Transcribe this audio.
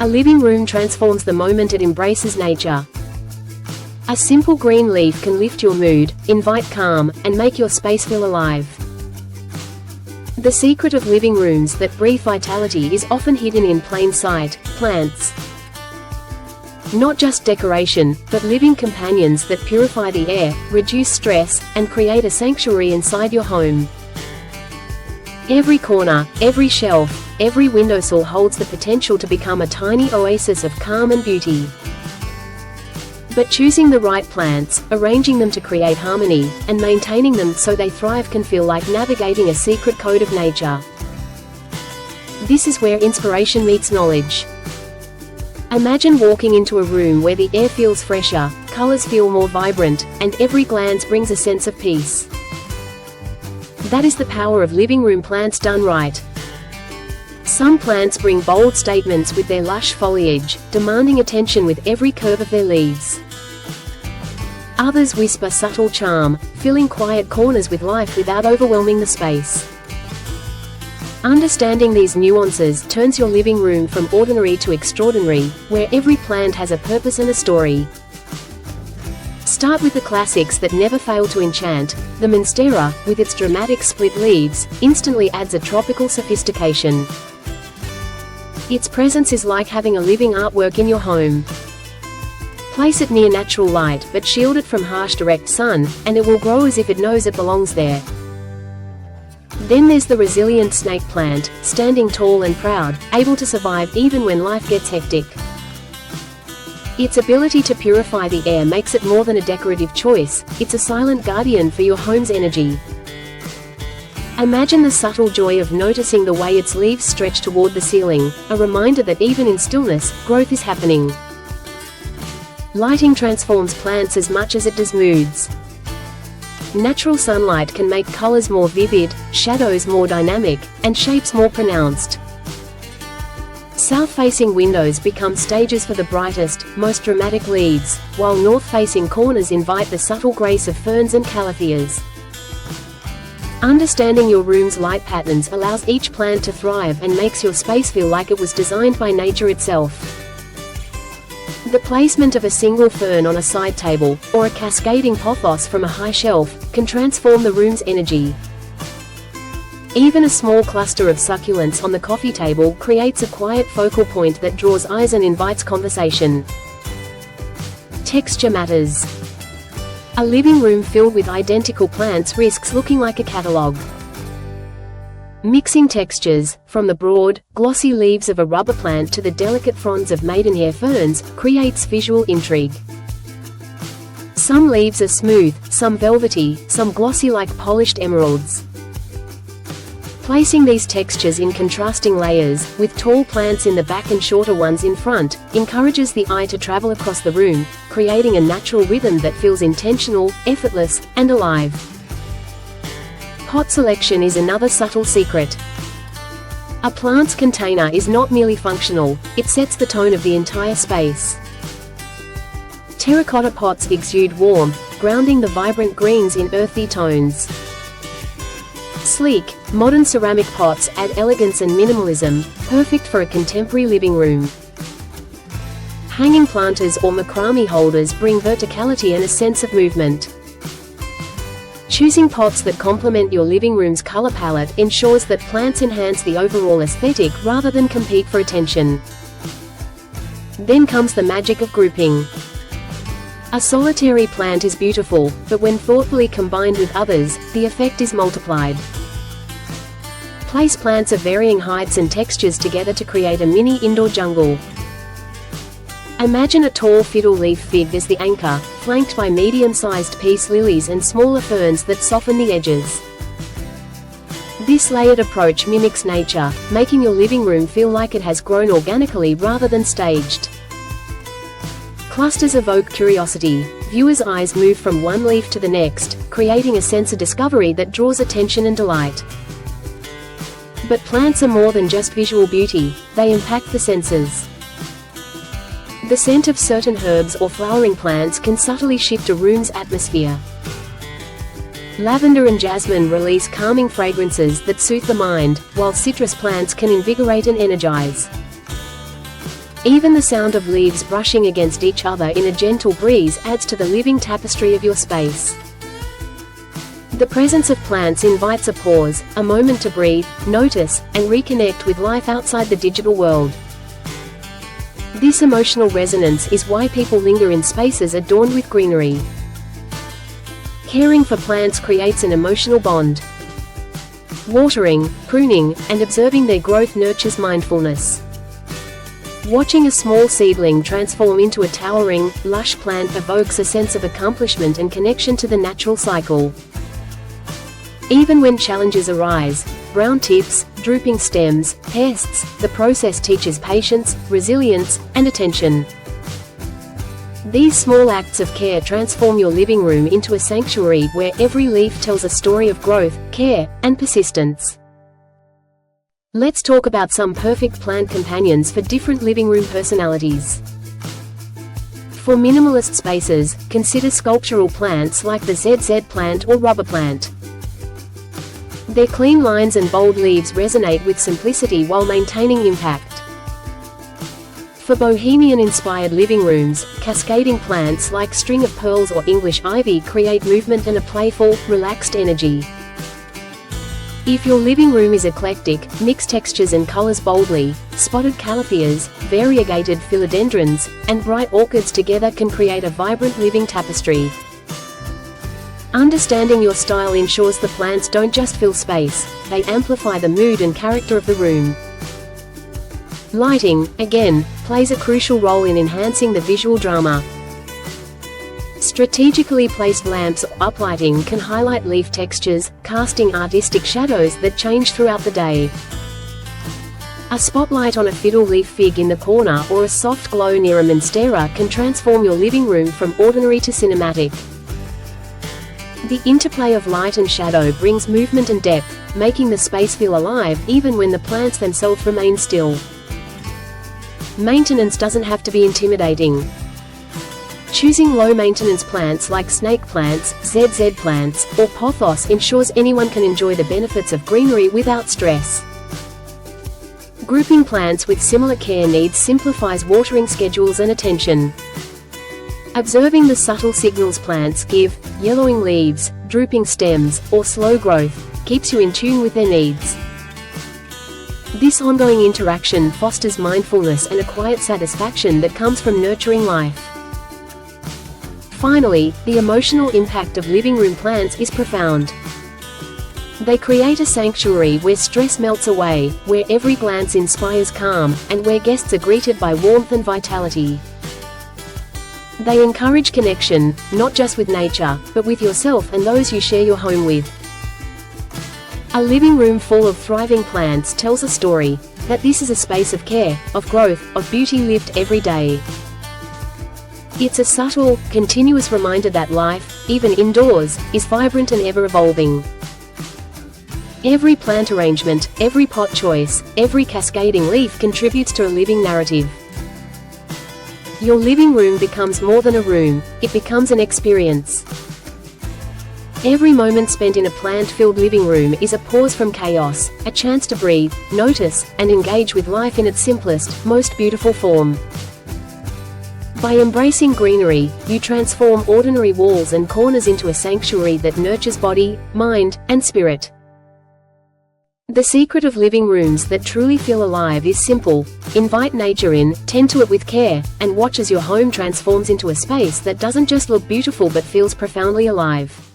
A living room transforms the moment it embraces nature. A simple green leaf can lift your mood, invite calm, and make your space feel alive. The secret of living rooms that breathe vitality is often hidden in plain sight: plants. Not just decoration, but living companions that purify the air, reduce stress, and create a sanctuary inside your home. Every corner, every shelf, every windowsill holds the potential to become a tiny oasis of calm and beauty. But choosing the right plants, arranging them to create harmony, and maintaining them so they thrive can feel like navigating a secret code of nature. This is where inspiration meets knowledge. Imagine walking into a room where the air feels fresher, colors feel more vibrant, and every glance brings a sense of peace. That is the power of living room plants done right. Some plants bring bold statements with their lush foliage, demanding attention with every curve of their leaves. Others whisper subtle charm, filling quiet corners with life without overwhelming the space. Understanding these nuances turns your living room from ordinary to extraordinary, where every plant has a purpose and a story. Start with the classics that never fail to enchant. The Monstera, with its dramatic split leaves, instantly adds a tropical sophistication. Its presence is like having a living artwork in your home. Place it near natural light, but shield it from harsh direct sun, and it will grow as if it knows it belongs there. Then there's the resilient snake plant, standing tall and proud, able to survive even when life gets hectic. Its ability to purify the air makes it more than a decorative choice, it's a silent guardian for your home's energy. Imagine the subtle joy of noticing the way its leaves stretch toward the ceiling, a reminder that even in stillness, growth is happening. Lighting transforms plants as much as it does moods. Natural sunlight can make colors more vivid, shadows more dynamic, and shapes more pronounced. South-facing windows become stages for the brightest, most dramatic leaves, while north-facing corners invite the subtle grace of ferns and calatheas. Understanding your room's light patterns allows each plant to thrive and makes your space feel like it was designed by nature itself. The placement of a single fern on a side table, or a cascading pothos from a high shelf, can transform the room's energy. Even a small cluster of succulents on the coffee table creates a quiet focal point that draws eyes and invites conversation. Texture matters. A living room filled with identical plants risks looking like a catalog. Mixing textures, from the broad, glossy leaves of a rubber plant to the delicate fronds of maidenhair ferns, creates visual intrigue. Some leaves are smooth, some velvety, some glossy like polished emeralds. Placing these textures in contrasting layers, with tall plants in the back and shorter ones in front, encourages the eye to travel across the room, creating a natural rhythm that feels intentional, effortless, and alive. Pot selection is another subtle secret. A plant's container is not merely functional, it sets the tone of the entire space. Terracotta pots exude warmth, grounding the vibrant greens in earthy tones. Sleek, modern ceramic pots add elegance and minimalism, perfect for a contemporary living room. Hanging planters or macrame holders bring verticality and a sense of movement. Choosing pots that complement your living room's color palette ensures that plants enhance the overall aesthetic rather than compete for attention. Then comes the magic of grouping. A solitary plant is beautiful, but when thoughtfully combined with others, the effect is multiplied. Place plants of varying heights and textures together to create a mini indoor jungle. Imagine a tall fiddle-leaf fig as the anchor, flanked by medium-sized peace lilies and smaller ferns that soften the edges. This layered approach mimics nature, making your living room feel like it has grown organically rather than staged. Clusters evoke curiosity. Viewers' eyes move from one leaf to the next, creating a sense of discovery that draws attention and delight. But plants are more than just visual beauty, they impact the senses. The scent of certain herbs or flowering plants can subtly shift a room's atmosphere. Lavender and jasmine release calming fragrances that soothe the mind, while citrus plants can invigorate and energize. Even the sound of leaves brushing against each other in a gentle breeze adds to the living tapestry of your space. The presence of plants invites a pause, a moment to breathe, notice, and reconnect with life outside the digital world. This emotional resonance is why people linger in spaces adorned with greenery. Caring for plants creates an emotional bond. Watering, pruning, and observing their growth nurtures mindfulness. Watching a small seedling transform into a towering, lush plant evokes a sense of accomplishment and connection to the natural cycle. Even when challenges arise, brown tips, drooping stems, pests, the process teaches patience, resilience, and attention. These small acts of care transform your living room into a sanctuary where every leaf tells a story of growth, care, and persistence. Let's talk about some perfect plant companions for different living room personalities. For minimalist spaces, consider sculptural plants like the ZZ plant or rubber plant. Their clean lines and bold leaves resonate with simplicity while maintaining impact. For bohemian-inspired living rooms, cascading plants like string of pearls or English ivy create movement and a playful, relaxed energy. If your living room is eclectic, mix textures and colors boldly. Spotted calatheas, variegated philodendrons, and bright orchids together can create a vibrant living tapestry. Understanding your style ensures the plants don't just fill space, they amplify the mood and character of the room. Lighting, again, plays a crucial role in enhancing the visual drama. Strategically placed lamps or uplighting can highlight leaf textures, casting artistic shadows that change throughout the day. A spotlight on a fiddle-leaf fig in the corner or a soft glow near a monstera can transform your living room from ordinary to cinematic. The interplay of light and shadow brings movement and depth, making the space feel alive even when the plants themselves remain still. Maintenance doesn't have to be intimidating. Choosing low-maintenance plants like snake plants, ZZ plants, or pothos ensures anyone can enjoy the benefits of greenery without stress. Grouping plants with similar care needs simplifies watering schedules and attention. Observing the subtle signals plants give, yellowing leaves, drooping stems, or slow growth, keeps you in tune with their needs. This ongoing interaction fosters mindfulness and a quiet satisfaction that comes from nurturing life. Finally, the emotional impact of living room plants is profound. They create a sanctuary where stress melts away, where every glance inspires calm, and where guests are greeted by warmth and vitality. They encourage connection, not just with nature, but with yourself and those you share your home with. A living room full of thriving plants tells a story, that this is a space of care, of growth, of beauty lived every day. It's a subtle, continuous reminder that life, even indoors, is vibrant and ever-evolving. Every plant arrangement, every pot choice, every cascading leaf contributes to a living narrative. Your living room becomes more than a room, it becomes an experience. Every moment spent in a plant-filled living room is a pause from chaos, a chance to breathe, notice, and engage with life in its simplest, most beautiful form. By embracing greenery, you transform ordinary walls and corners into a sanctuary that nurtures body, mind, and spirit. The secret of living rooms that truly feel alive is simple: invite nature in, tend to it with care, and watch as your home transforms into a space that doesn't just look beautiful but feels profoundly alive.